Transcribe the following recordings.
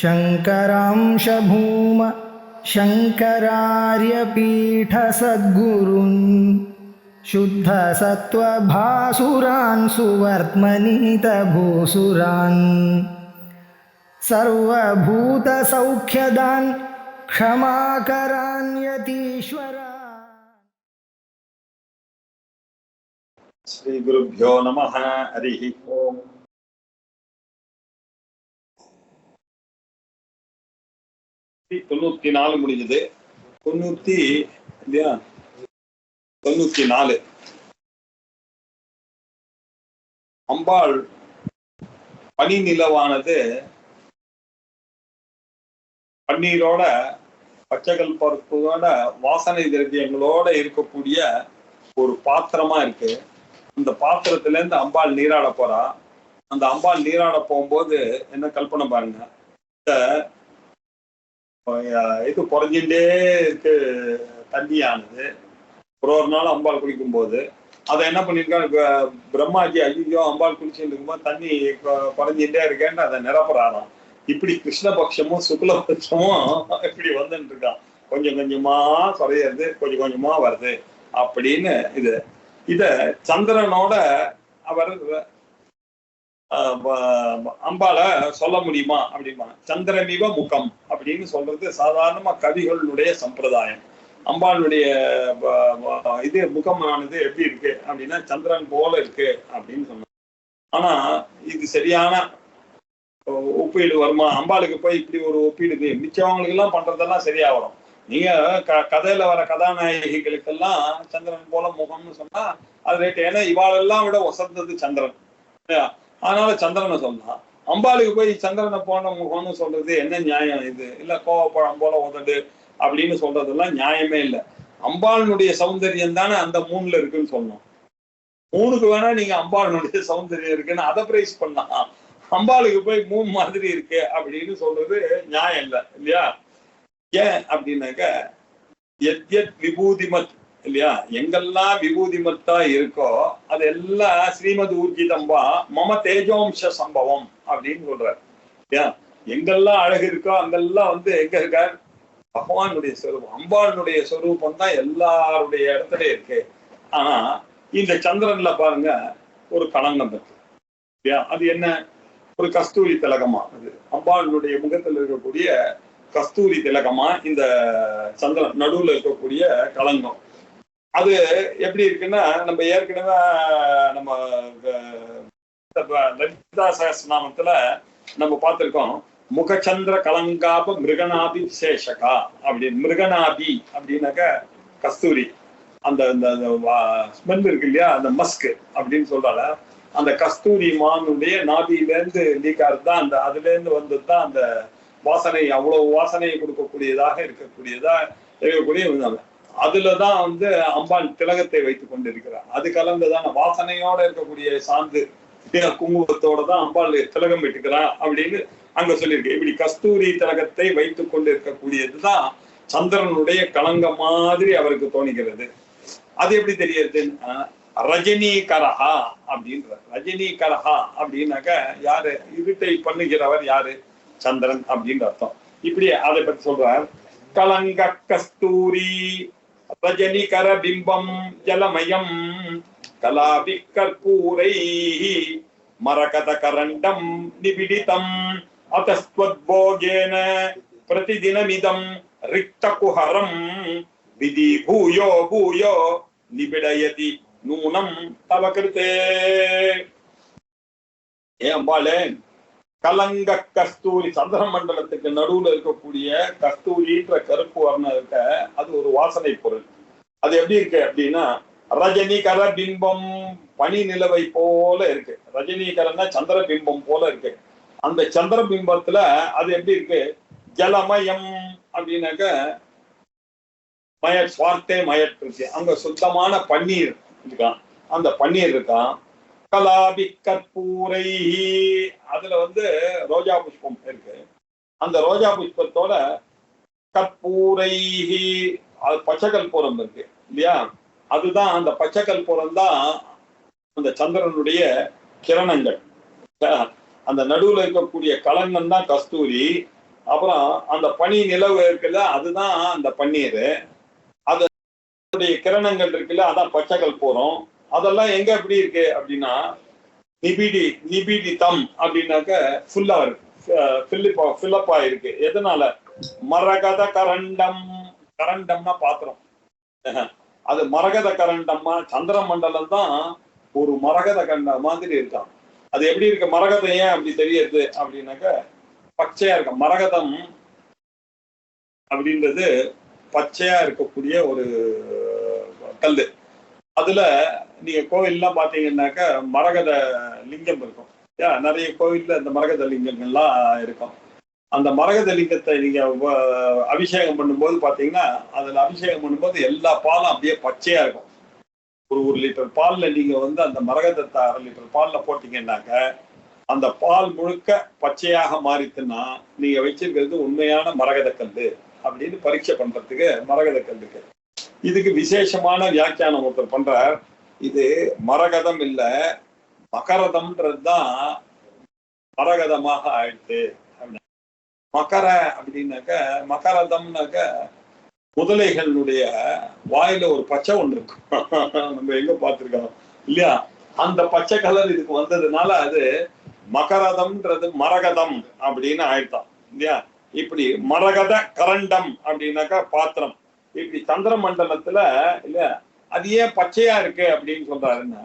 शङ्करांश भूम शङ्करार्यपीठसद्गुरून् शुद्धसत्त्वभासुरान् सुवर्त्मनीतभूसुरान् सर्वभूतसौख्यदान् क्षमाकरान् यतीश्वरान्। श्री गुरुभ्यो नमः। हरिः ओम्। 94 முடிஞ்சது. 94 அம்பாள் பனி நிலவானது பன்னீரோட பச்சைகள் பருப்போட வாசனை திரவியங்களோட இருக்கக்கூடிய ஒரு பாத்திரமா இருக்கு. அந்த பாத்திரத்துல இருந்து அம்பாள் நீராட போறா. அந்த அம்பாள் நீராட போகும்போது என்ன கல்பனை பாருங்க, இது குறைஞ்சுட்டே இருக்கு தண்ணியானது. ஒரு நாள் அம்பாள் குளிக்கும் போது அதை என்ன பண்ணிருக்காங்க பிரம்மாஜி, ஐயோ அம்பாள் குளிச்சுட்டு இருக்கும்போது தண்ணி குறைஞ்சிட்டே இருக்கேன்னு அதை நிரப்புறாராம். இப்படி கிருஷ்ணபக்ஷமும் சுக்லபக்ஷமும் இப்படி வந்துட்டு இருக்கான். கொஞ்சம் கொஞ்சமா குறையிறது, கொஞ்சம் கொஞ்சமா வருது அப்படின்னு. இத சந்திரனோட அவர் அம்பாளை சொல்ல முடியுமா அப்படிமா. சந்திரமிவ முகம் அப்படின்னு சொல்றது சாதாரணமா கவிகளுடைய சம்பிரதாயம். அம்பாளுடைய முகமானது எப்படி இருக்கு அப்படின்னா சந்திரன் போல இருக்கு அப்படின்னு சொன்னாங்க. ஆனா இது சரியான ஒப்பீடு வருமா? அம்பாளுக்கு போய் இப்படி ஒரு ஒப்பீடு மிச்சவங்களுக்கு எல்லாம் பண்றதெல்லாம் சரியா வரும். நீங்க கதையில வர கதாநாயகிகளுக்கெல்லாம் சந்திரன் போல முகம்னு சொன்னா அது ரேட்டு. ஏன்னா இவாளெல்லாம் விட வசந்தது சந்திரன். அதனால சந்திரனை சொல்லலாம். அம்பாளுக்கு போய் சந்திரனை போன முகம்னு சொல்றது என்ன நியாயம்? இது இல்ல கோவப்பழம் போல உதடு அப்படின்னு சொல்றதெல்லாம் நியாயமே இல்லை. அம்பாளுடைய சௌந்தரியம் தானே அந்த மூணுல இருக்குன்னு சொல்லணும். மூணுக்கு வேணா நீங்க அம்பாளுடைய சௌந்தரியம் இருக்குன்னு அதை பிரைஸ் பண்ணலாம். அம்பாளுக்கு போய் மூணு மாதிரி இருக்கு அப்படின்னு சொல்றது நியாயம் இல்லை இல்லையா? ஏன் அப்படின்னாக்க எத்யத் விபூதிமத் இல்லையா, எங்கெல்லாம் விபூதிமத்தா இருக்கோ அது எல்லாம் ஸ்ரீமத் ஊர்ஜிதம்பா மம தேஜோம்ச சம்பவம் அப்படின்னு சொல்றாரு இல்லையா. எங்கெல்லாம் அழகு இருக்கோ அங்கெல்லாம் எங்க இருக்கார்? பகவானுடைய ஸ்வரூபம், அம்பாளுடைய ஸ்வரூபம் தான் எல்லாருடைய இடத்துல இருக்கு. ஆனா இந்த சந்திரன்ல பாருங்க ஒரு களங்கம் இருக்கு இல்லையா. அது என்ன? ஒரு கஸ்தூரி திலகமா. அது அம்பாளுடைய முகத்தில் இருக்கக்கூடிய கஸ்தூரி திலகமா இந்த சந்திரன் நடுவுல இருக்கக்கூடிய களங்கம். அது எப்படி இருக்குன்னா, நம்ம ஏற்கனவே நம்ம லலிதா சகஸ்ரநாமத்துல நம்ம பார்த்திருக்கோம். முகச்சந்திர கலங்காப மிருகநாபி விசேஷகா அப்படின்னு. மிருகநாபி அப்படின்னாக்க கஸ்தூரி, அந்த ஸ்மெல் இருக்கு இல்லையா, அந்த மஸ்க் அப்படின்னு சொல்றாங்க. அந்த கஸ்தூரி மானுடைய நாபியிலேருந்து லீக்காரு தான் அந்த அதுல இருந்து வந்துதான் அந்த வாசனை, அவ்வளவு வாசனையை கொடுக்கக்கூடியதாக இருக்கக்கூடிய அதுலதான் அம்பாள் திலகத்தை வைத்துக் கொண்டிருக்கிறார். அது கலந்துதான் வாசனையோட இருக்கக்கூடிய சாந்து குங்குமத்தோட தான் அம்பாள் திலகம் விட்டுக்கிறான் அப்படின்னு அங்க சொல்லியிருக்கு. இப்படி கஸ்தூரி திலகத்தை வைத்துக் கொண்டு இருக்கக்கூடியதுதான் சந்திரனுடைய களங்க மாதிரி அவருக்கு தோணிக்கிறது. அது எப்படி தெரியுது? ரஜினிகரஹா அப்படின்ற. ரஜினிகரஹா அப்படின்னாக்க யாரு? இருட்டை பண்ணுகிறவர் யாரு? சந்திரன் அப்படின்னு அர்த்தம். இப்படி அதை பற்றி சொல்றார். கலங்க கஸ்தூரி ரஜனிகர பிம்பம் ஜலமயம் கலாபி கற்பூரை மரகத கரண்டம் நிபிடிதம் அத்தஸ்வத்போகேன பிரதிதினமிதம் ரிக்தகுஹரம் விதி பூயோ பூயோ நிபிடயதி நூனம் தவ கிருதே. ஏன் அம்பாளே, கலங்க கஸ்தூரி, சந்திர மண்டலத்துக்கு நடுவுல இருக்கக்கூடிய கஸ்தூரின்ற கருப்பு வர்ணம் இருக்க, அது ஒரு வாசனை பொருள். அது எப்படி இருக்கு அப்படின்னா ரஜினிகர பிம்பம், பனி நிலவை போல இருக்கு. ரஜினிகரன்னா சந்திர பிம்பம் போல இருக்கு. அந்த சந்திர பிம்பத்துல அது எப்படி இருக்கு? ஜலமயம் அப்படின்னாக்க மயட் சுவார்த்தே மயட் இருக்கு. அங்க சுத்தமான பன்னீர் இருக்கான். அந்த பன்னீர் இருக்கான். கலாபி கற்பூரை, அதுல ரோஜா புஷ்பம் இருக்கு. அந்த ரோஜா புஷ்பத்தோட கற்பூரை, அது பச்சை கற்பூரம் இருக்கு இல்லையா. அதுதான் அந்த பச்சை கற்பூரம் தான் அந்த சந்திரனுடைய கிரணங்கள். அந்த நடுவுல இருக்கக்கூடிய கலங்கம் தான் கஸ்தூரி. அப்புறம் அந்த பனி நிலவு இருக்குல்ல, அதுதான் அந்த பன்னீர். அதனுடைய கிரணங்கள் இருக்குல்ல, அதான் பச்சைகள் போறோம். அதெல்லாம் எங்க எப்படி இருக்கு அப்படின்னா, நிபிடி தம் அப்படின்னாக்க ஃபுல்லா இருக்கு, ஃபில்லப்பா இருக்கு. எதனால? மரகத கரண்டம். கரண்டம்னா பாத்திரம். அது மரகத கரண்டம்மா. சந்திர மண்டலம் தான் ஒரு மரகத கண்ட மாதிரி இருக்கான். அது எப்படி இருக்கு? மரகதம் ஏன் அப்படி தெரியுது அப்படின்னாக்க பச்சையா இருக்க மரகதம் அப்படின்றது பச்சையா இருக்கக்கூடிய ஒரு கல்லு. அதுல நீங்க கோவில்லாம் பாத்தீங்கன்னாக்க மரகத லிங்கம் இருக்கும். நிறைய கோவில்ல இந்த மரகத லிங்கங்கள்லாம் இருக்கும். அந்த மரகத லிங்கத்தை நீங்க அபிஷேகம் பண்ணும்போது பாத்தீங்கன்னா, அதுல அபிஷேகம் பண்ணும்போது எல்லா பாலும் அப்படியே பச்சையா இருக்கும். ஒரு லிட்டர் பால்ல நீங்க அந்த மரகதத்தை 1/2 லிட்டர் பால்ல போட்டீங்கன்னாக்க அந்த பால் முழுக்க பச்சையாக மாறித்துன்னா நீங்க வச்சிருக்கிறது உண்மையான மரகத கல்லு அப்படின்னு பரீட்சை பண்றதுக்கு மரகத கல்லுக்கு. இதுக்கு விசேஷமான வியாக்கியானம் ஒருத்தர் பண்றார். இது மரகதம் இல்ல, மகரதம்ன்றதுதான் மரகதமாக ஆயிடுச்சு. மக்கர அப்படின்னாக்க, மகரதம்னாக்க முதலைகளுடைய வாயில ஒரு பச்சை ஒண்ணு இருக்கும். நம்ம எங்க பார்த்திருக்கோம் இல்லையா? அந்த பச்சை கலர் இதுக்கு வந்ததுனால அது மகரதம்ன்றது மரகதம் அப்படின்னு ஆயிட்டான் இல்லையா? இப்படி மரகத கரண்டம் அப்படின்னாக்கா பாத்திரம். இப்படி சந்திர மண்டலத்துல இல்ல, அது ஏன் பச்சையா இருக்கு அப்படின்னு சொல்றாருன்னா,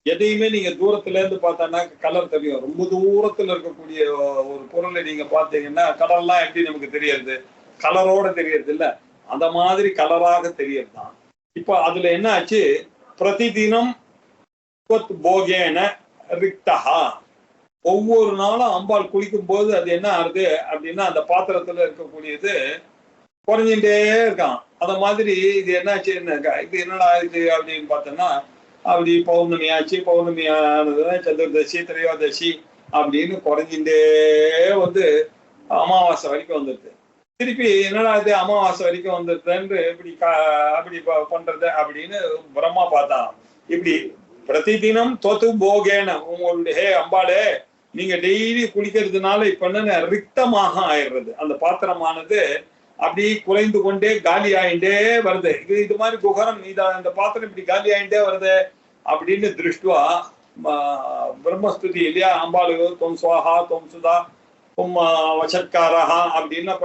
எதையுமே நீங்க தூரத்துல இருந்து பார்த்தோன்னா கலர் தெரியும். ரொம்ப தூரத்துல இருக்கக்கூடிய ஒரு பொருளை நீங்க பார்த்தீங்கன்னா கலர்லாம் எப்படி நமக்கு தெரியறது? கலரோட தெரியறது இல்ல, அந்த மாதிரி கலராக தெரியறதுதான். இப்ப அதுல என்ன ஆச்சு? பிரதிதினம் போகேன ரிக்தஹா. ஒவ்வொரு நாளும் அம்பாள் குளிக்கும் போது அது என்ன ஆகுது அப்படின்னா, அந்த பாத்திரத்துல இருக்கக்கூடியது குறைஞ்சிட்டே இருக்கான். அத மாதிரி இது என்னாச்சு, இது என்னடா இது அப்படின்னு பார்த்தோம்னா, அப்படி பௌர்ணமி ஆச்சு. பௌர்ணமி ஆனதுன்னா சதுர்தசி, திரையோதசி அப்படின்னு குறைஞ்சிட்டே அமாவாசை வரைக்கும் வந்துருது. திருப்பி என்னடா இது அமாவாசை வரைக்கும் வந்துருதுன்னு இப்படி அப்படி பண்றது அப்படின்னு பிரம்மா பார்த்தான். இப்படி பிரதிதினம் தொத்து போகேன, உங்களுடைய அம்பாளே நீங்க டெய்லி குளிக்கிறதுனால இப்ப என்ன ரிக்தமாக ஆயிடுறது. அந்த பாத்திரமானது அப்படி குறைந்து கொண்டே காலி ஆயிண்டே வருது. இது மாதிரி குகரம் அந்த பாத்திரம் இப்படி காலி ஆயிண்டே வருது அப்படின்னு திருஷ்டுவா பிரம்மஸ்துதி இல்லையா? அம்பாளு தொம் சுவாஹா தொம் சுதா தொம் வசத்காரஹா அப்படின்னு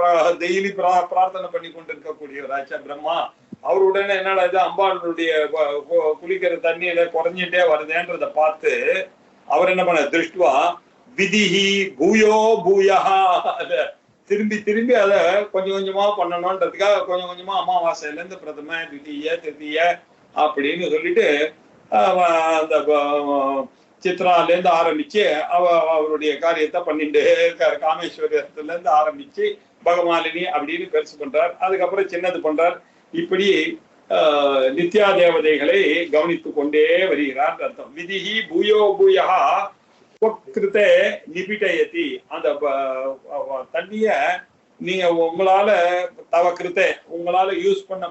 டெய்லி பிரார்த்தனை பண்ணி கொண்டு இருக்கக்கூடியவராச்சா பிரம்மா. அவருடனே என்னடா இது அம்பாளுடைய குளிக்கிற தண்ணியில குறைஞ்சிட்டே வருதுன்றத பார்த்து அவர் என்ன பண்ண, திருஷ்டுவா விதிஹி பூயோ பூயா, திரும்பி திரும்பி அதை கொஞ்சம் கொஞ்சமா பண்ணணும்ன்றதுக்காக கொஞ்சம் கொஞ்சமா அமாவாசையில இருந்து பிரதம திதிய திருதிய அப்படின்னு சொல்லிட்டு அந்த சித்ரால இருந்து ஆரம்பிச்சு அவருடைய காரியத்தை பண்ணிட்டே இருக்காரு. காமேஸ்வரத்துல இருந்து ஆரம்பிச்சு பகமாலினி அப்படின்னு பெருசு பண்றார். அதுக்கப்புறம் சின்னது பண்றார். இப்படி நித்யா தேவதைகளை கவனித்து கொண்டே வருகிறார் அர்த்தம். விதிஹி பூயோ பூயா கிருத்தே நிபிடயதி. அந்த தண்ணிய நீங்க உங்களால தவக்கிருத்தே உங்களால யூஸ் பண்ண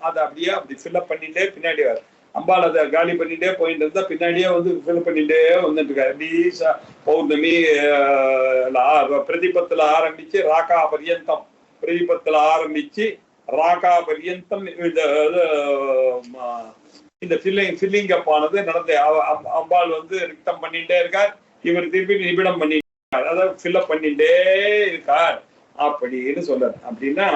அதை அப்படியே அப்படி ஃபில்அப் பண்ணிட்டே பின்னாடி வர அம்பாள் அதை காலி பண்ணிட்டே போயிட்டு இருந்தா பின்னாடியே ஃபில் பண்ணிட்டே வந்துட்டு இருக்காரு. அப்படி பௌர்ணமி பிரதிபத்துல ஆரம்பிச்சு ராக்கா பர்யந்தம், பிரதிபத்துல ஆரம்பிச்சு ராக்கா பர்யந்தம் இந்த ஃபில்லிங் அப் ஆனது நடந்து அம்பாள் ரிக்தம் பண்ணிட்டே இருக்கார். இவர் திருப்பி நிபிடம் பண்ணிட்டு அதாவது ஃபில்அப் பண்ணிட்டே இருக்கார் அப்படின்னு சொல்றாரு. அப்படின்னா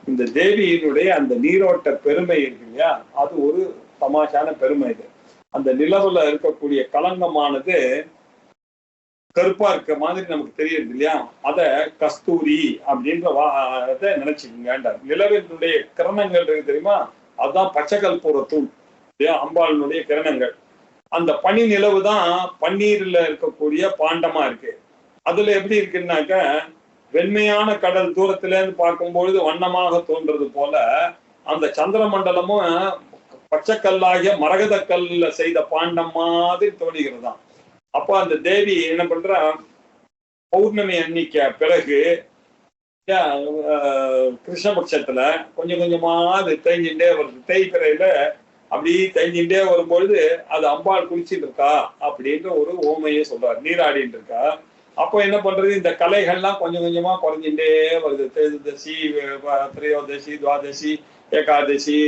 இந்த தேவியினுடைய அந்த நீரோட்ட பெருமை இருக்கு இல்லையா, அது ஒரு தமாஷான பெருமை. இது அந்த நிலவுல இருக்கக்கூடிய களங்கமானது கருப்பா இருக்க மாதிரி நமக்கு தெரியுது இல்லையா, அத கஸ்தூரி அப்படின்ற நினைச்சுக்கோங்க. நிலவினுடைய கிரணங்கள் இருக்கு தெரியுமா, அதுதான் பச்சைக்கல் போற தூள் அம்பாளினுடைய கிரணங்கள். அந்த பனி நிலவு தான் பன்னீர்ல இருக்கக்கூடிய பாண்டமா இருக்கு. அதுல எப்படி இருக்குன்னாக்க வெண்மையான கடல் தூரத்துல இருந்து பார்க்கும்பொழுது வண்ணமாக தோன்றது போல அந்த சந்திர மண்டலமும் பச்சைக்கல்லாகிய மரகத கல்ல செய்த பாண்டம் மாதிரி தோணுகிறதாம். அப்ப அந்த தேவி என்ன பண்ற, பௌர்ணமி அன்னைக்கு பிறகு கிருஷ்ணபட்சத்துல கொஞ்சம் கொஞ்சமா அது தேய்ஞ்சுட்டே வருது. தேய்பிறையில அப்படி தேய்ஞ்சுட்டே வரும்பொழுது அது அம்பாள் குளிச்சுட்டு இருக்கா அப்படின்ற ஒரு ஓமையை சொல்றாரு. நீராடிட்டு இருக்கா. அப்போ என்ன பண்றது, இந்த கலைகள்லாம் கொஞ்சம் கொஞ்சமா குறைஞ்சுட்டே வருது. தேதுதசி, திரையோதசி, துவாதசி, ஏகாதசி,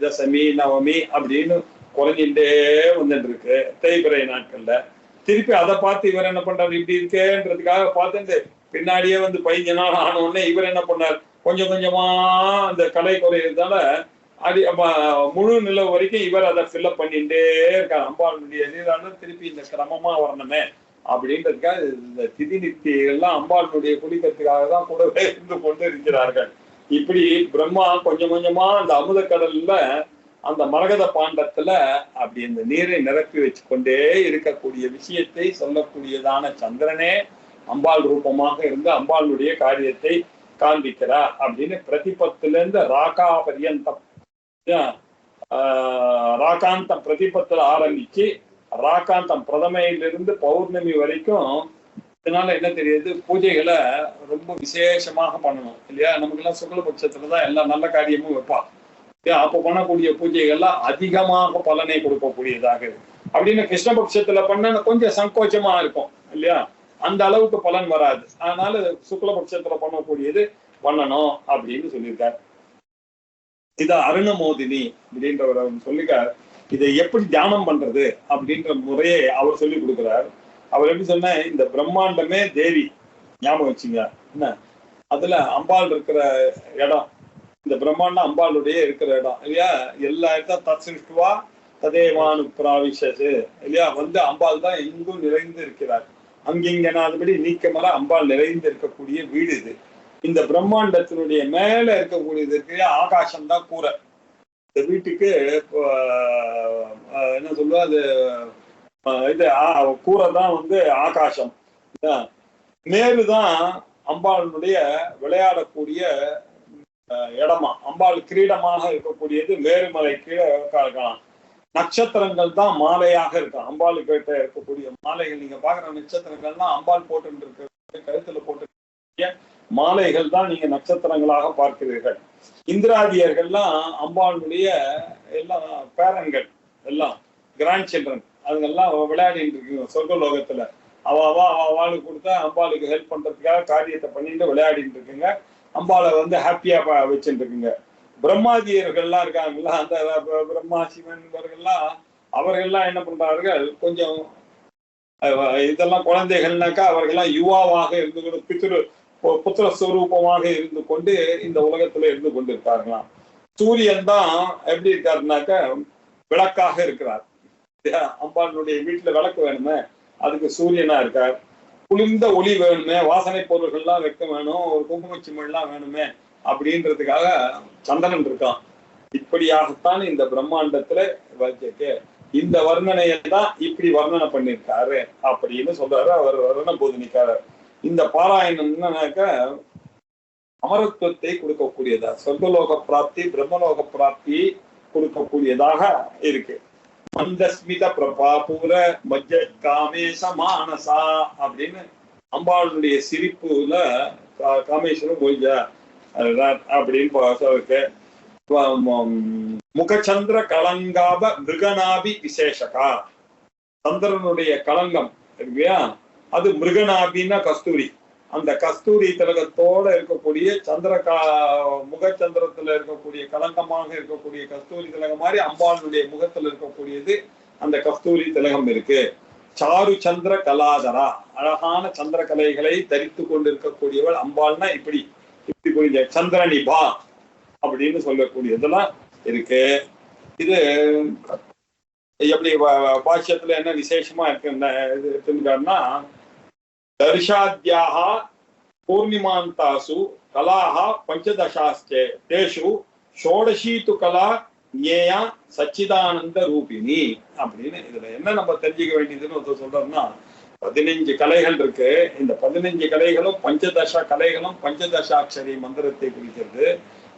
தசமி, நவமி அப்படின்னு குறைஞ்சுட்டே வந்துட்டு இருக்கு தேய்பிறை நாட்கள்ல. திருப்பி அதை பார்த்து இவர் என்ன பண்றாரு, இப்படி இருக்கேன்றதுக்காக பார்த்துட்டு பின்னாடியே வந்து 15 நாள் ஆன உடனே இவர் என்ன பண்ணார், கொஞ்சம் கொஞ்சமா அந்த கலை குறையிறதால முழு நிலவு வரைக்கும் இவர் அதை ஃபில்அப் பண்ணிட்டே இருக்காரு. அம்பாளுடைய நீரான திருப்பி இந்த கிரமமா வரணுமே அப்படின்றதுக்காக இந்த திதி நித்தியெல்லாம் அம்பாளுடைய குடிக்கிறதுக்காக தான் கூடவே இருந்து கொண்டு இருக்கிறார்கள். இப்படி பிரம்மா கொஞ்சம் கொஞ்சமா அந்த அமுத கடல்ல அந்த மரகத பாண்டத்துல அப்படி அந்த நீரை நிரப்பி வச்சு கொண்டே இருக்கக்கூடிய விஷயத்தை சொல்லக்கூடியதான சந்திரனே அம்பாள் ரூபமாக இருந்து அம்பாளுடைய காரியத்தை காண்பிக்கிறா அப்படின்னு பிரதிபத்துல இருந்து ராகா பரியந்தம், ராகாந்தம் பிரதிபத்துல ஆரம்பிச்சு ராகாந்தம் பிரதமையிலிருந்து பௌர்ணமி வரைக்கும். இதனால என்ன தெரியுது, பூஜைகளை ரொம்ப விசேஷமாக பண்ணணும் இல்லையா. நமக்கு எல்லாம் சுக்லபட்சத்துலதான் எல்லா நல்ல காரியமும் வைப்பா. அப்ப பண்ணக்கூடிய பூஜைகள்லாம் அதிகமாக பலனை கொடுக்கக்கூடியதாக இருக்கு. அப்படின்னு கிருஷ்ணபட்சத்துல பண்ண கொஞ்சம் சங்கோச்சமா இருக்கும் இல்லையா, அந்த அளவுக்கு பலன் வராது. அதனால சுக்லபட்சத்துல பண்ணக்கூடியது பண்ணணும் அப்படின்னு சொல்லியிருக்காரு. இத அருணமோதினி அப்படின்றவர் சொல்லிருக்கார். இதை எப்படி தியானம் பண்றது அப்படின்ற முறையை அவர் சொல்லி கொடுக்கிறார். அவர் எப்படி சொன்ன, இந்த பிரம்மாண்டமே தேவி ஞாபகம் வச்சுங்க என்ன, அதுல அம்பாள் இருக்கிற இடம், இந்த பிரம்மாண்டம் அம்பாளுடைய இருக்கிற இடம் இல்லையா. எல்லா இடத்த தத்சிருஷ்டுவா ததேவானு பிராவிஷது இல்லையா, வந்து அம்பாள் தான் எங்கும் நிறைந்து இருக்கிறார். அங்கிங்கனாதபடி நீக்கமர அம்பாள் நிறைந்து இருக்கக்கூடிய வீடு இது. இந்த பிரம்மாண்டத்தினுடைய மேல இருக்கக்கூடியதற்கு ஆகாசம் தான் கூரை. இந்த வீட்டுக்கு என்ன சொல்லுவா, அது இது கூரை தான் வந்து ஆகாசம். மேலுதான் அம்பாளுடைய விளையாடக்கூடிய இடமா, அம்பாள் கிரீடமாக இருக்கக்கூடியது மேருமலை கீழே இருக்கலாம். நட்சத்திரங்கள் தான் மாலையாக இருக்கும். அம்பாள் கிட்ட இருக்கக்கூடிய மாலைகள் நீங்க பாக்குற நட்சத்திரங்கள்லாம் அம்பாள் போட்டு இருக்க கழுத்துல போட்டு மாலைகள் தான் நீங்க நட்சத்திரங்களாக பார்க்கிறீர்கள். இந்திராதியர்கள்லாம் அம்பாளுடைய எல்லாம் பேரன்கள், எல்லாம் கிராண்ட் சில்ட்ரன், அதுங்கெல்லாம் விளையாடிட்டு இருக்குங்க சொர்க்கலோகத்துல. அவளுக்கு கொடுத்தா அம்பாளுக்கு ஹெல்ப் பண்றதுக்காக காரியத்தை பண்ணிட்டு விளையாடிட்டு இருக்குங்க. அம்பாளை வந்து ஹாப்பியா வச்சுட்டு இருக்குங்க. பிரம்மாதியர்கள்லாம் இருக்காங்களா, அந்த பிரம்மா சிவன் இவர்கள்லாம் அவர்கள்லாம் என்ன பண்றார்கள், கொஞ்சம் இதெல்லாம் குழந்தைகள்னாக்கா அவர்கள்லாம் யுவாவாக இருந்து கொண்டு புத்திரஸ்வரூபமாக இருந்து கொண்டு இந்த உலகத்துல இருந்து கொண்டு இருக்கார்களாம். சூரியன் தான் எப்படி இருக்காருனாக்க விளக்காக இருக்கிறார். அம்பாளுடைய வீட்டுல விளக்கு வேணுமே, அதுக்கு சூரியனா இருக்கார். குளிர்ந்த ஒளி வேணுமே, வாசனை பொருள்கள்லாம் வைக்க வேணும், ஒரு குங்குமச்சிமெல்லாம் வேணுமே அப்படின்றதுக்காக சந்திரன் இருக்கான். இப்படியாகத்தான் இந்த பிரம்மாண்டத்துல வச்சுக்கு இந்த வர்ணனையை தான் இப்படி வர்ணனை பண்ணிருக்காரு அப்படின்னு சொல்றாரு அவர் வர்ண போதனிக்காரர். இந்த பாராயணம் என்னன்னாக்க அமரத்துவத்தை கொடுக்கக்கூடியதா, சொர்க்கலோக பிராப்தி பிரம்மலோக பிராப்தி கொடுக்கக்கூடியதாக இருக்கு. மந்தஸ்மித பிரபாபூர மஜ்ஜ காமேச மானசா அப்படின்னு அம்பாளுடைய சிரிப்புல காமேஸ்வரம் போய்ஜா அப்படின்னு இருக்கு. முகச்சந்திர கலங்காப மிருகநாபி விசேஷகா, சந்திரனுடைய கலங்கம் இல்லையா, அது மிருகநாபின்னா கஸ்தூரி. அந்த கஸ்தூரி திலகத்தோட இருக்கக்கூடிய முகச்சந்திரத்துல இருக்கக்கூடிய கலங்கமாக இருக்கக்கூடிய கஸ்தூரி திலகம் மாதிரி அம்பாளுடைய முகத்துல இருக்கக்கூடியது அந்த கஸ்தூரி திலகம் இருக்கு. சாரு சந்திர கலாதரா, அழகான சந்திர கலைகளை தரித்து கொண்டு இருக்கக்கூடியவள் அம்பாள்னா இப்படி இப்படி புரிஞ்ச சந்திரனிபா அப்படின்னு சொல்லக்கூடியதெல்லாம் இருக்கு. இது எப்படி பாஷ்யத்துல என்ன விசேஷமா இருக்குன்னா, தர்ஷாத்யாக பூர்ணிமாந்தாசு கலாஹ பஞ்சதசாஸ்தே தேஷு ஷோடசி து கலா ஞேயா சச்சிதானந்த ரூபிணி அப்படின்னு. இதுல என்ன நம்ம தெரிஞ்சுக்க வேண்டியதுன்னு சொல்றோம்னா, 15 கலைகள் இருக்கு. இந்த 15 கலைகளும் பஞ்சதச கலைகளும் பஞ்சதசாட்சரி மந்திரத்தை குறிக்கிறது.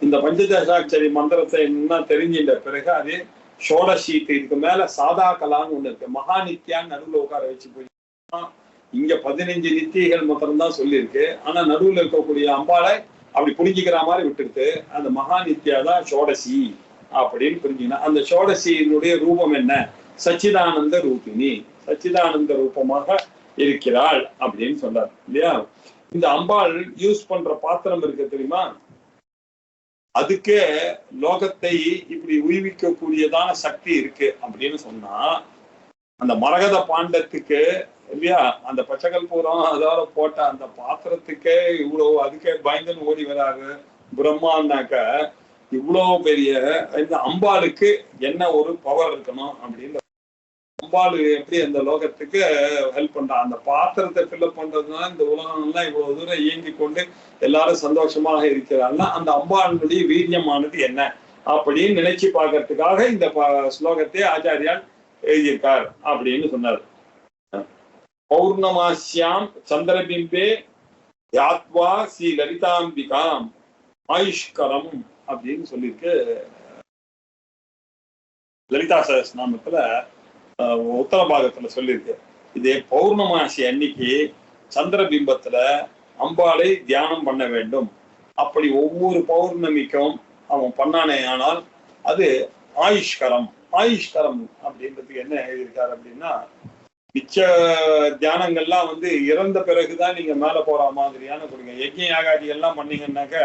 இந்த பஞ்சதசாட்சரி மந்திரத்தை என்ன தெரிஞ்சின்ற பிறகு அது ஷோடசீத்து, இதுக்கு மேல சாதா கலான்னு ஒண்ணு இருக்கு. மகாநித்யான்னு நடுவில் உட்கார வச்சு போய் இங்க 15 நித்தியைகள் மாத்திரம்தான் சொல்லியிருக்கு. ஆனா நடுவில் இருக்கக்கூடிய அம்பாளை அப்படி புரிஞ்சுக்கிற மாதிரி விட்டுருக்கு. அந்த மகாநித்யா தான் ஷோடசி அப்படின்னு புரிஞ்சுக்கணும். அந்த ஷோடசியினுடைய ரூபம் என்ன, சச்சிதானந்த ரூபிணி, சச்சிதானந்த ரூபமாக இருக்கிறாள் அப்படின்னு சொன்னார் இல்லையா. இந்த அம்பாள் யூஸ் பண்ற பாத்திரம் இருக்கு தெரியுமா, அதுக்கே லோகத்தை இப்படி உய்விக்க கூடியதான சக்தி இருக்கு அப்படின்னு சொன்னா, அந்த மரகத பாண்டத்துக்கு இல்லையா, அந்த பச்சைக்கல் பூரம் அதோட போட்ட அந்த பாத்திரத்துக்கே இவ்வளவு, அதுக்கே பயந்துன்னு ஓடி வராரு பிரம்மான்னாக்க, இவ்வளவு பெரிய இந்த அம்பாளுக்கு என்ன ஒரு பவர் இருக்கணும் அப்படின்னு. அம்பாள் எப்படி அந்த லோகத்துக்கு ஹெல்ப் பண்றா, அந்த பாத்திரத்தை ஃபில்அப் பண்றதுனால இந்த உலகம் எல்லாம் இவ்வளவு தூரம் இயங்கி கொண்டு எல்லாரும் சந்தோஷமாக இருக்கிறாங்கன்னா அந்த அம்பாளுடைய வீரியமானது என்ன அப்படின்னு நினைச்சு பார்க்கறதுக்காக இந்த ஸ்லோகத்தை ஆச்சாரியால் எழுதியிருக்கார் அப்படின்னு சொன்னார். பௌர்ணமாஸ்யாம் சந்திரபிம்பே யாத்வா ஸ்ரீ லலிதாம்பிகாம் ஆயுஷ்கரம் அப்படின்னு சொல்லியிருக்கு லலிதா சஹஸ்ரநாமத்துல உத்தர பாகத்துல சொல்லியிருக்கு. இதே பௌர்ணமாசி அன்னைக்கு சந்திர பிம்பத்துல அம்பாளை தியானம் பண்ண வேண்டும். அப்படி ஒவ்வொரு பௌர்ணமிக்கும் அவன் பண்ணானே ஆனால் அது ஆயுஷ்கரம். ஆயுஷ்கரம் அப்படின்றதுக்கு என்ன எழுதியிருக்காரு அப்படின்னா, மிச்ச தியானங்கள்லாம் இறந்த பிறகுதான் நீங்க மேல போற மாதிரியான கொடுங்க. யஜ்ஞ யாகாதி எல்லாம் பண்ணீங்கன்னாக்க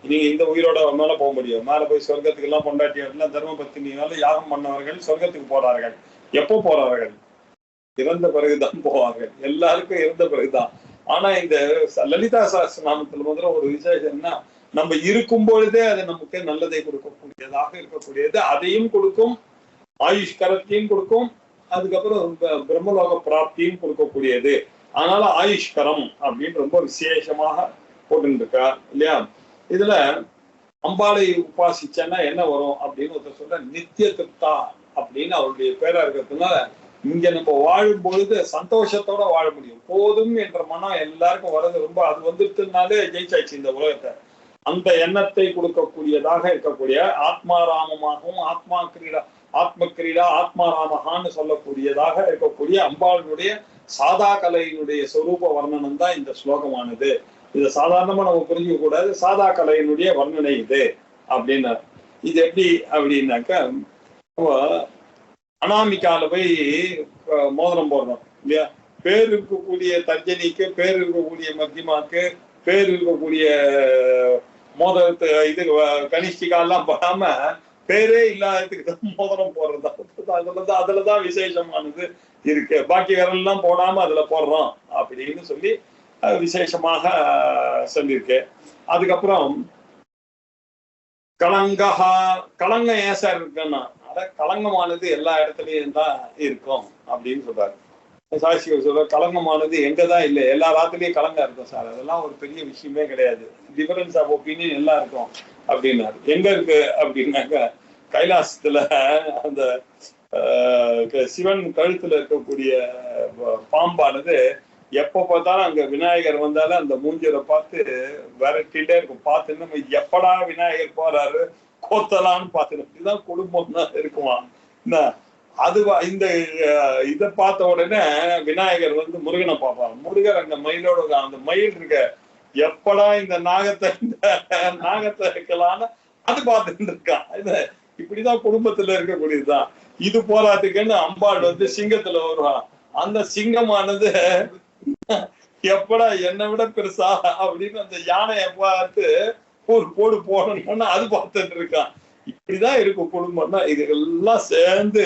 நீங்க இந்த உயிரோட மேல போக முடியும். மேல போய் சொர்க்கத்துக்கு எல்லாம் பொண்டாட்டியெல்லாம் தர்ம பத்தினியால யாகம் பண்ணவர்கள் சொர்க்கத்துக்கு போறார்கள். எப்போ போறார்கள்? இறந்த பிறகுதான் போவார்கள். எல்லாருக்கும் இறந்த பிறகுதான். ஆனா இந்த லலிதா சஹஸ்ரநாமத்துல ஒரு விசேஷம் என்ன, நம்ம இருக்கும் பொழுதே அது நமக்கு நல்லதை கொடுக்கக்கூடியதாக இருக்கக்கூடியது. அதையும் கொடுக்கும், ஆயுஷ்கரத்தையும் கொடுக்கும், அதுக்கப்புறம் பிரம்மலோக பிராப்தியும் கொடுக்கக்கூடியது. அதனால ஆயுஷ்கரம் அப்படின்னு ரொம்ப விசேஷமாக போட்டுருக்கா இல்லையா. இதுல அம்பாளை உபாசிச்சேன்னா என்ன வரும் அப்படின்னு ஒருத்தர் சொல்ற, நித்திய திருப்தா அப்படின்னு அவருடைய பேரா இருக்கிறதுனால இங்க நம்ம வாழும் பொழுது சந்தோஷத்தோட வாழ முடியும். போதும் என்ற மனம் எல்லாருக்கும் வர்றது ரொம்ப, அது வந்துட்டுனாலே ஜெயிச்சாச்சு இந்த உலகத்தை. அந்த எண்ணத்தை கொடுக்கக்கூடியதாக இருக்கக்கூடிய ஆத்மாராமமாகவும் ஆத்ம கிரீடா ஆத்மாராமகான்னு சொல்லக்கூடியதாக இருக்கக்கூடிய அம்பாளுடைய சாதா கலையினுடைய சொரூப வர்ணனம் தான் இந்த ஸ்லோகமானது. இதை சாதாரணமா நம்ம புரிஞ்சுக்க கூடாது. சாதா கலையினுடைய வர்ணனை இது அப்படின்னு. இது எப்படி அப்படின்னாக்க, அனாமிக்கால போய் மோதிரம் போடுறோம் இல்லையா. பேர் இருக்கக்கூடிய தர்ஜனிக்கு, பேர் இருக்கக்கூடிய மத்தியமாக்கு, பேர் இருக்கக்கூடிய மோதிரத்து இது கனிஷ்டிகாலாம் போடாம பேரே இல்லாததுக்கு தான் மோதிரம் போடுறது. அதுலதான் விசேஷமானது இருக்கு. பாக்கி விரல்லாம் போடாம அதுல போடுறோம் அப்படின்னு சொல்லி விசேஷமாக சொல்லியிருக்கு. அதுக்கப்புறம் கலங்கஹா, கலங்கம் ஏன் சார் இருக்குன்னா, களங்கமானது எல்லா இடத்துலயும் தான் இருக்கும் அப்படின்னு சொல்றாரு. சாட்சிகள் சொல்ற, களங்கமானது எங்கதான் இல்லை, எல்லா ராத்திரியும் கலங்கம் இருக்கும் சார், அதெல்லாம் ஒரு பெரிய விஷயமே கிடையாது, டிஃபரன்ஸ் ஆஃப் ஒப்பீனியன் எல்லாம் இருக்கும் அப்படின்னாரு. எங்க இருக்கு அப்படின்னாக்க, கைலாசத்துல அந்த சிவன் கழுத்துல இருக்கக்கூடிய பாம்பானது எப்ப பார்த்தாலும் அங்க விநாயகர் வந்தாலும் அந்த மூஞ்சரை பார்த்து விரட்டிட்டே இருக்கும். பார்த்து நம்ம எப்படா விநாயகர் போறாரு கோத்தலான்னு பார்த்துட்டு, இதுதான் குடும்பம் தான் இருக்குமா என்ன. அது இந்த இதை பார்த்த உடனே விநாயகர் முருகனை பார்ப்பாங்க. முருகர் அந்த மயிலோட, அந்த மயில் இருக்க எப்படா இந்த நாகத்தை இருக்கலான்னு அது பார்த்துட்டு இருக்கான். இப்படிதான் குடும்பத்துல இருக்கக்கூடியதுதான். இது போராட்டுக்குன்னு அம்பாள் சிங்கத்துல வருவான். அந்த சிங்கமானது எப்படா என்னை விட பெருசா அப்படின்னு அந்த யானையை பார்த்து ஒரு போடு போடணும்னு அது பார்த்துட்டு இருக்கான். இப்படிதான் இருக்கும் குடும்பம்னா. இது எல்லாம் சேர்ந்து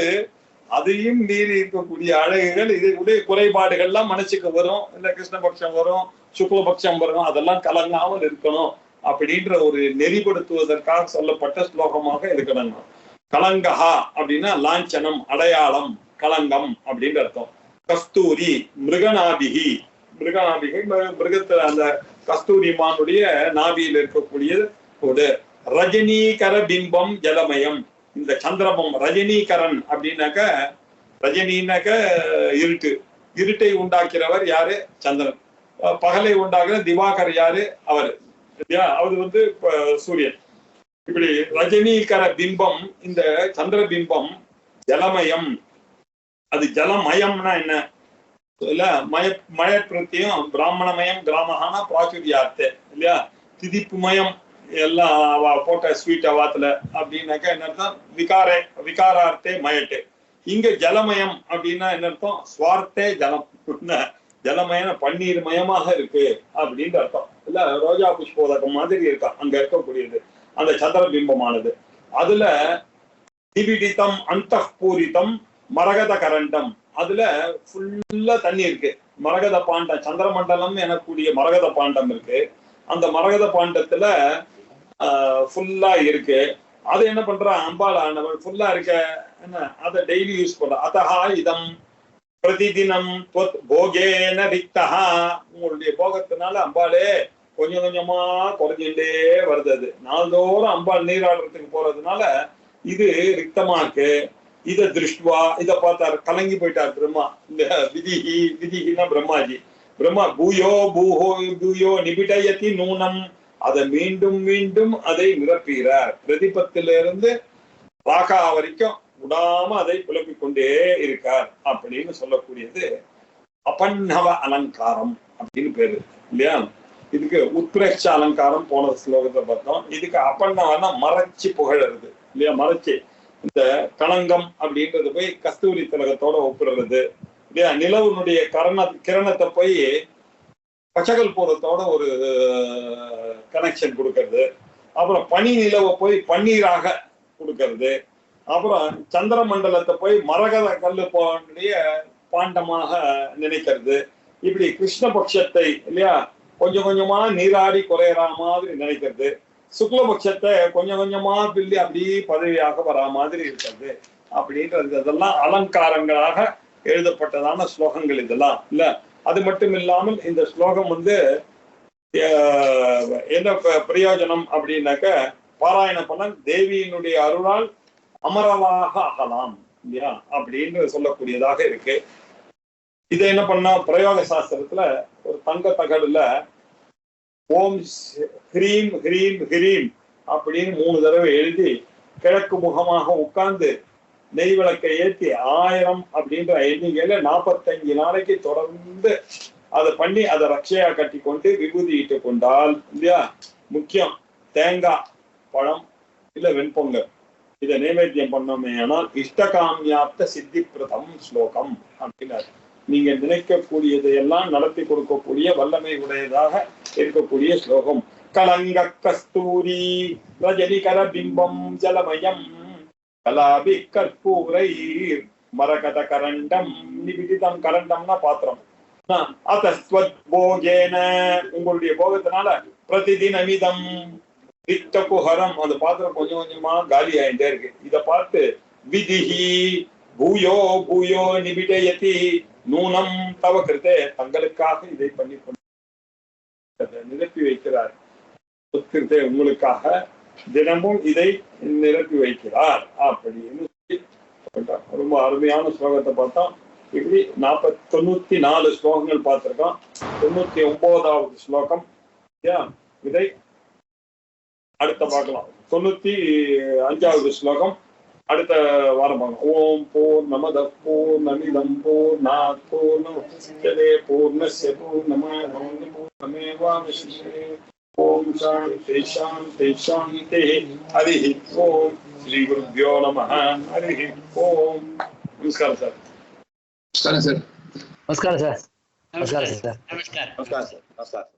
அதையும் மீறி இருக்கக்கூடிய அழகுகள், இதுடைய குறைபாடுகள்லாம் மனசுக்கு வரும். இல்ல கிருஷ்ணபக்ஷம் வரும், சுக்லபக்ஷம் வரும், அதெல்லாம் கலங்காமல் இருக்கணும் அப்படின்ற ஒரு நெறிப்படுத்துவதற்காக சொல்லப்பட்ட ஸ்லோகமாக இருக்கணும். கலங்கஹா அப்படின்னா லாஞ்சனம், அடையாளம், களங்கம் அப்படின்னு அர்த்தம். கஸ்தூரி, மிருகநாபிகி, மிருகத்துல அந்த கஸ்தூரிமானுடைய நாபியில் இருக்கக்கூடியது ஒரு ரஜினீகர பிம்பம் ஜலமயம். இந்த சந்திரபம் ரஜினீகரன் அப்படின்னாக்க, ரஜினின்னாக்க இருட்டு, இருட்டை உண்டாக்கிறவர் யாரு? சந்திரன். பகலை உண்டாக்குற திவாகர் யாரு? அவரு அவரு சூரியன். இப்படி ரஜினீகர பிம்பம், இந்த சந்திர பிம்பம் ஜலமயம். அது ஜலமயம்னா என்ன இல்ல, மய பிரத்தியம் பிராமணமயம், கிராமஹானா பிராச்சுரியார்த்தே இல்லையா. திதிப்பு மயம் எல்லாம் போட்ட ஸ்வீட் அவாத்துல அப்படின்னாக்கா என்ன அர்த்தம்? விகாரார்த்தே மயட்டு. இங்க ஜலமயம் அப்படின்னா என்ன அர்த்தம்? ஸ்வார்த்தே ஜலம். ஜலமயன பன்னீர் மயமாக இருக்கு அப்படின்ற அர்த்தம். இல்ல ரோஜா புஷ்போதகம் மாதிரி இருக்கா அங்க இருக்கக்கூடியது அந்த சந்திர பிம்பமானது. அதுல திவிடித்தம் அந்தఃபூரிதம் மரகத கரண்டம், அதுல ஃபுல்லா தண்ணி இருக்கு. மரகத பாண்டம், சந்திரமண்டலம் எனக்கூடிய மரகத பாண்டம் இருக்கு. அந்த மரகத பாண்டத்துல ஃபுல்லா இருக்கு. அது என்ன பண்ற அம்பாள் ஆண்டவள் ஃபுல்லா இருக்க என்ன அதை டெய்லி யூஸ் பண்ற. அதஹா இதம் பிரதிதினம் போகேன ரிக்தஹா, உங்களுடைய போகத்தினால அம்பாளே கொஞ்சம் கொஞ்சமா குறைஞ்சுட்டே வருது. அது நாள்தோறும் அம்பாள் நீராடுறதுக்கு போறதுனால இது ரிக்தமா இருக்கு. இத திருஷ்டுவா, இத பார்த்தாரு கலங்கி போயிட்டார் பிரம்மா. இந்த விதிஹினா பிரம்மாஜி. பிரம்மா பூயோ பூஹோ பூயோ நிபிடயத்தி நூனம், அதை மீண்டும் மீண்டும் அதை நிரப்புகிறார். பிரதிபத்திலிருந்து ராகா வரைக்கும் விடாம அதை குழப்பிக் கொண்டே இருக்கார் அப்படின்னு சொல்லக்கூடியது அபன்னவ அலங்காரம் அப்படின்னு பேரு இல்லையா. இதுக்கு உத்பிரேட்ச அலங்காரம் போன ஸ்லோகத்தை பார்த்தோம். இதுக்கு அபன்னவனா மறைச்சு புகழறது இல்லையா. மறைச்சு இந்த களங்கம் அப்படின்றது போய் கஸ்தூரி திலகத்தோட ஒப்புறது இல்லையா. நிலவுனுடைய கிரணத்தை போய் பச்சகல் பூரத்தோட ஒரு கனெக்ஷன் கொடுக்கறது. அப்புறம் பனி நிலவை போய் பன்னீராக கொடுக்கறது. அப்புறம் சந்திர மண்டலத்தை போய் மரகத கல்லு போன்ற பாண்டமாக நினைக்கிறது. இப்படி கிருஷ்ணபக்ஷத்தை இல்லையா கொஞ்சம் கொஞ்சமா நீராடி குறையற மாதிரி நினைக்கிறது. சுக்லபக்ஷத்தை கொஞ்சம் கொஞ்சமா பில்லி அப்படியே பதவியாக வரா மாதிரி இருக்கிறது அப்படின்றது. அதெல்லாம் அலங்காரங்களாக எழுதப்பட்டதான ஸ்லோகங்கள் இதெல்லாம் இல்ல. அது மட்டும் இல்லாமல் இந்த ஸ்லோகம் என்ன பிரயோஜனம் அப்படின்னாக்க, பாராயண பலன் தேவியினுடைய அருளால் அமரவாக ஆகலாம் இல்லையா அப்படின்னு சொல்லக்கூடியதாக இருக்கு. இதை என்ன பண்ணா பிரயோக சாஸ்திரத்துல ஒரு தங்க தகடுல ஓம் ஹ்ரீம் ஹ்ரீம் ஹ்ரீம் அப்படின்னு 3 தடவை எழுதி கிழக்கு முகமாக உட்கார்ந்து நெய் விளக்கை ஏற்றி 1000 அப்படின்ற எண்ணிக்கையில 45 நாளைக்கு தொடர்ந்து அதை பண்ணி அதை ரட்சையா கட்டி கொண்டு விபூதி இட்டு கொண்டால் இல்லையா. முக்கியம் தேங்காய் பழம் இல்ல வெண்பொங்கல் இதை நைவேத்தியம் பண்ணோமே ஆனால் இஷ்டகாமியாப்த சித்தி பிரதம் ஸ்லோகம் அப்படின்னாரு. நீங்க நினைக்கக்கூடியதையெல்லாம் நடத்தி கொடுக்கக்கூடிய வல்லமை உடையதாக இருக்கக்கூடிய ஸ்லோகம். கலங்க கஸ்தூரி ரஜனிகர பிம்பம் ஜலமயம் கலாபி கற்பூரை மரகத கரண்டம் நிபிடிதம். கரண்டம்னா பாத்திரம். போகேன உங்களுடைய போகத்தினால பிரதிதினமிதம் வித்தகுஹரம், அந்த பாத்திரம் கொஞ்சம் கொஞ்சமா காலி ஆயிட்டே இருக்கு. இத பார்த்து விதிஹி பூயோ பூயோ நிபிடயதி நூனம் தவ கிருத்தே, தங்களுக்காக இதை பண்ணி நிரப்பி வைக்கிறார். உங்களுக்காக தினமும் இதை நிரப்பி வைக்கிறார் அப்படின்னு ரொம்ப அருமையான ஸ்லோகத்தை பார்த்தோம். இப்படி 94 ஸ்லோகங்கள் பார்த்திருக்கோம். 99வது ஸ்லோகம் இதை அடுத்த பார்க்கலாம். 95வது ஸ்லோகம் அடுத்த வாரம் பார்க்கலாம். ஓம் பூர்ணமத பூர்ணமிதம் பூர்ணாத் பூர்ணமுதச்யதே பூர்ணஸ்ய பூர்ணமாதாய பூர்ணமேவாவசிஷ்யதே. ஓம் சாந்தி சாந்தி சாந்தி. ஹரி ஓம். ஸ்ரீ குருப்யோ நமஹ. ஹரி ஓம். நமஸ்காரம் சார். नमस्कार सर. नमस्कार सर. नमस्कार सर. नमस्कार. நமஸ்காரம் சார். நமஸ்காரம்.